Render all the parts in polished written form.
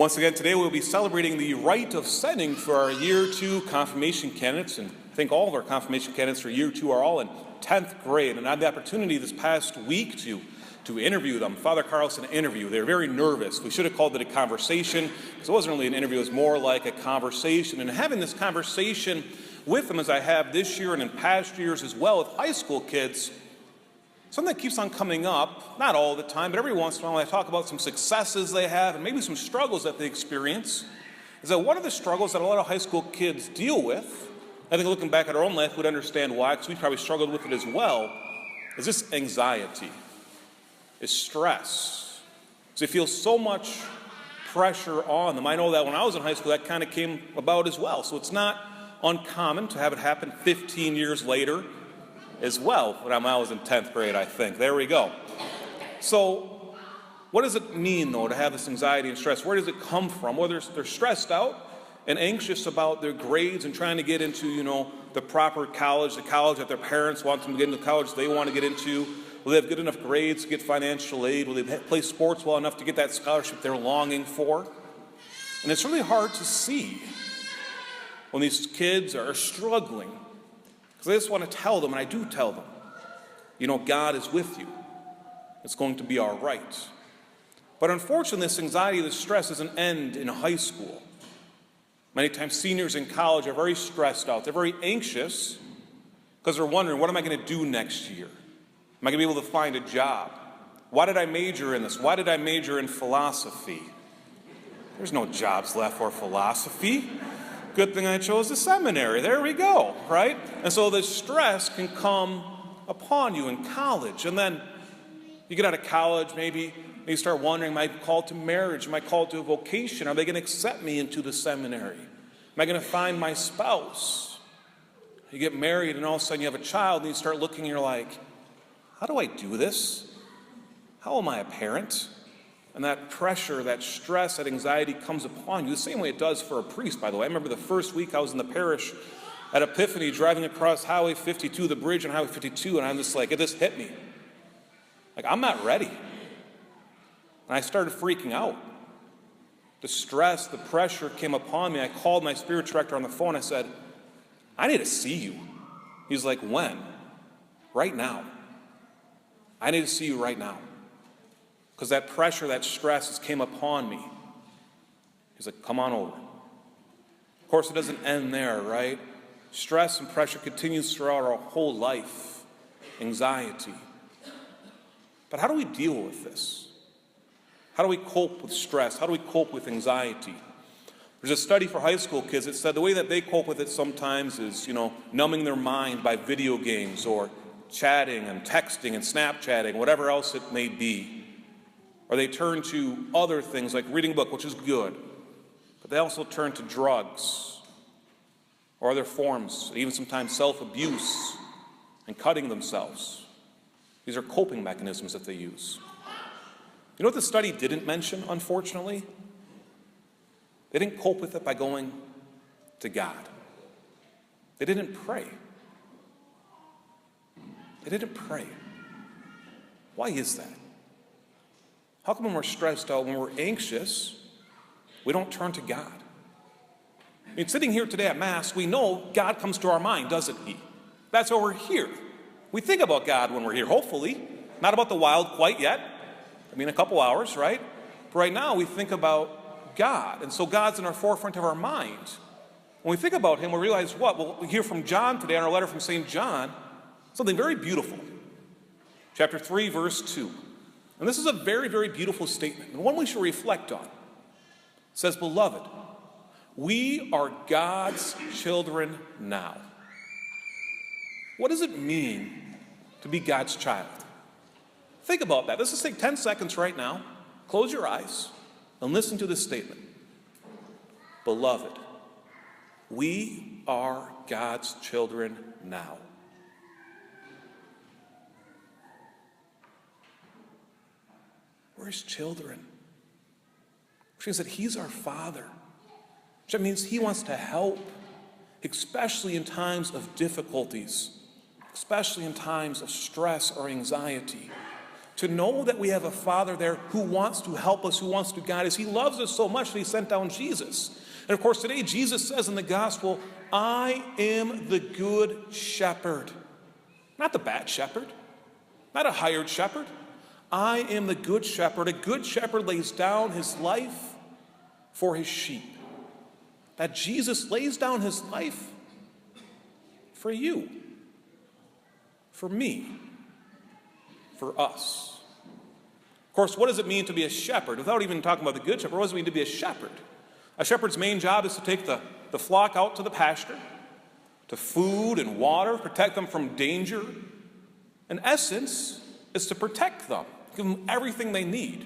Once again, today we'll be celebrating the rite of sending for our Year 2 confirmation candidates, and I think all of our confirmation candidates for Year 2 are all in 10th grade, and I had the opportunity this past week to interview them. Father Carlson interview. They were very nervous. We should have called it a conversation, because it wasn't really an interview, it was more like a conversation. And having this conversation with them, as I have this year and in past years as well with high school kids, something that keeps on coming up, not all the time, but every once in a while when I talk about some successes they have and maybe some struggles that they experience, is that one of the struggles that a lot of high school kids deal with, I think looking back at our own life, we'd understand why, because we probably struggled with it as well, is this anxiety, is stress. So they feel so much pressure on them. I know that when I was in high school, that kind of came about as well. So it's not uncommon to have it happen 15 years later as well, when I was in 10th grade, I think. There we go. So what does it mean, though, to have this anxiety and stress? Where does it come from? Well, they're stressed out and anxious about their grades and trying to get into, the proper college, the college that their parents want them to get into, the college they want to get into. Will they have good enough grades to get financial aid? Will they play sports well enough to get that scholarship they're longing for? And it's really hard to see when these kids are struggling, because I just want to tell them, and I do tell them, God is with you. It's going to be all right. But unfortunately, this anxiety, this stress doesn't end in high school. Many times seniors in college are very stressed out. They're very anxious because they're wondering, what am I going to do next year? Am I going to be able to find a job? Why did I major in this? Why did I major in philosophy? There's no jobs left for philosophy. Good thing I chose the seminary. There we go, right? And so the stress can come upon you in college. And then you get out of college, maybe you start wondering, am I called to marriage? Am I called to a vocation? Are they going to accept me into the seminary? Am I going to find my spouse? You get married and all of a sudden you have a child and you start looking and you're like, how do I do this? How am I a parent? And that pressure, that stress, that anxiety comes upon you the same way it does for a priest, by the way. I remember the first week I was in the parish at Epiphany driving across Highway 52, the bridge on Highway 52, and I'm just like, it just hit me. Like, I'm not ready. And I started freaking out. The stress, the pressure came upon me. I called my spiritual director on the phone. I said, I need to see you. He's like, when? Right now. I need to see you right now. Because that pressure, that stress has came upon me. He's like, come on over. Of course, it doesn't end there, right? Stress and pressure continues throughout our whole life. Anxiety. But how do we deal with this? How do we cope with stress? How do we cope with anxiety? There's a study for high school kids that said the way that they cope with it sometimes is, numbing their mind by video games or chatting and texting and Snapchatting, whatever else it may be. Or they turn to other things like reading a book, which is good. But they also turn to drugs or other forms, even sometimes self-abuse and cutting themselves. These are coping mechanisms that they use. You know what the study didn't mention, unfortunately? They didn't cope with it by going to God. They didn't pray. They didn't pray. Why is that? How come when we're stressed out, when we're anxious, we don't turn to God? I mean, sitting here today at Mass, we know God comes to our mind, doesn't He? That's why we're here. We think about God when we're here, hopefully. Not about the wild quite yet. A couple hours, right? But right now, we think about God. And so God's in our forefront of our mind. When we think about Him, we realize what? Well, we hear from John today in our letter from St. John, something very beautiful. Chapter 3, verse 2. And this is a very, very beautiful statement, and one we should reflect on. It says, beloved, we are God's children now. What does it mean to be God's child? Think about that. Let's just take 10 seconds right now. Close your eyes and listen to this statement. Beloved, we are God's children now. We're His children. Which means that He's our Father. Which means He wants to help, especially in times of difficulties, especially in times of stress or anxiety, to know that we have a Father there who wants to help us, who wants to guide us. He loves us so much that he sent down Jesus. And of course, today Jesus says in the gospel, I am the good shepherd. Not the bad shepherd, not a hired shepherd. I am the good shepherd. A good shepherd lays down his life for his sheep. That Jesus lays down his life for you, for me, for us. Of course, what does it mean to be a shepherd? Without even talking about the good shepherd, what does it mean to be a shepherd? A shepherd's main job is to take the flock out to the pasture, to food and water, protect them from danger. In essence, is to protect them, give them everything they need.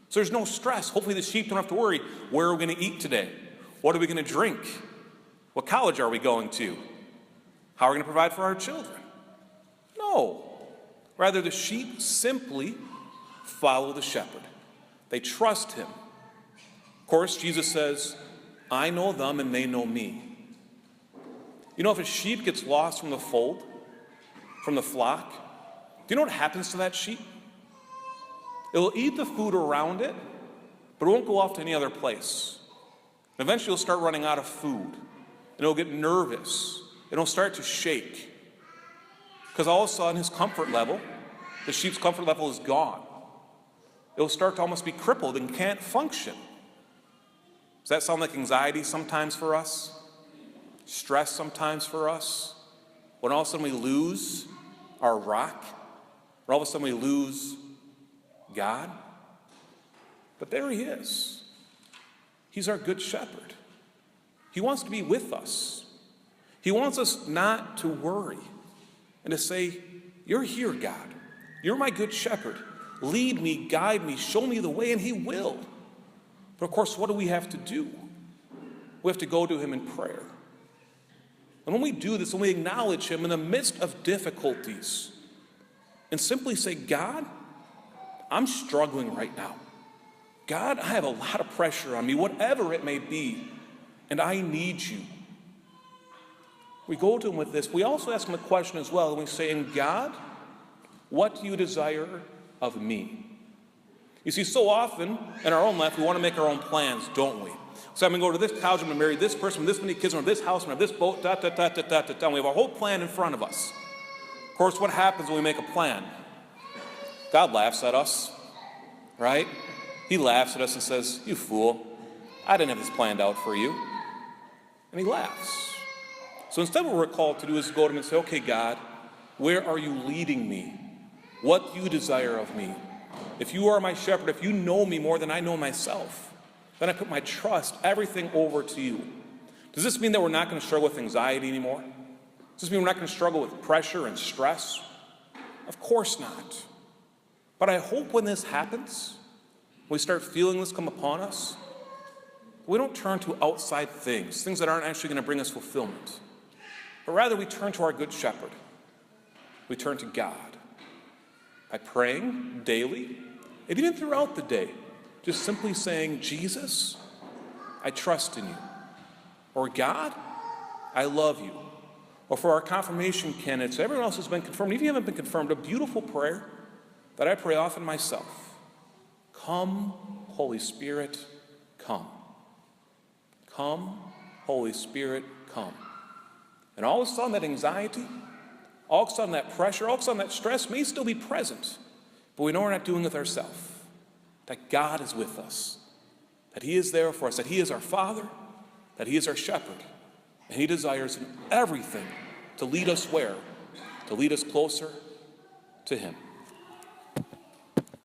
So there's no stress. Hopefully the sheep don't have to worry, where are we going to eat today? What are we going to drink? What college are we going to? How are we going to provide for our children? No. Rather, the sheep simply follow the shepherd. They trust him. Of course, Jesus says, I know them and they know me. You know, if a sheep gets lost from the fold, from the flock, do you know what happens to that sheep? It'll eat the food around it, but it won't go off to any other place. And eventually it'll start running out of food, and it'll get nervous. It'll start to shake. Because all of a sudden his comfort level, the sheep's comfort level is gone. It'll start to almost be crippled and can't function. Does that sound like anxiety sometimes for us? Stress sometimes for us? When all of a sudden we lose our rock? When all of a sudden we lose God? But there he is. He's our good shepherd. He wants to be with us. He wants us not to worry and to say, you're here, God. You're my good shepherd. Lead me, guide me, show me the way, and he will. But of course, what do we have to do? We have to go to him in prayer. And when we do this, when we acknowledge him in the midst of difficulties and simply say, God, I'm struggling right now. God, I have a lot of pressure on me, whatever it may be, and I need you. We go to him with this. We also ask him a question as well, and we say, God, what do you desire of me? You see, so often in our own life, we want to make our own plans, don't we? So I'm going to go to this college, I'm going to marry this person, this many kids, I'm going to this house, I'm going to have this boat, and we have a whole plan in front of us. Of course, what happens when we make a plan? God laughs at us, right? He laughs at us and says, you fool, I didn't have this planned out for you. And he laughs. So instead what we're called to do is go to him and say, okay, God, where are you leading me? What do you desire of me? If you are my shepherd, if you know me more than I know myself, then I put my trust, everything over to you. Does this mean that we're not going to struggle with anxiety anymore? Does this mean we're not going to struggle with pressure and stress? Of course not. But I hope when this happens, when we start feeling this come upon us, we don't turn to outside things that aren't actually going to bring us fulfillment. But rather we turn to our good shepherd. We turn to God by praying daily and even throughout the day, just simply saying, Jesus, I trust in you. Or God, I love you. Or for our confirmation candidates, everyone else has been confirmed, even if you haven't been confirmed, a beautiful prayer that I pray often myself. Come, Holy Spirit, come. Come, Holy Spirit, come. And all of a sudden that anxiety, all of a sudden that pressure, all of a sudden that stress may still be present, but we know we're not doing it with ourselves. That God is with us, that he is there for us, that he is our Father, that he is our shepherd, and he desires in everything to lead us where? To lead us closer to him.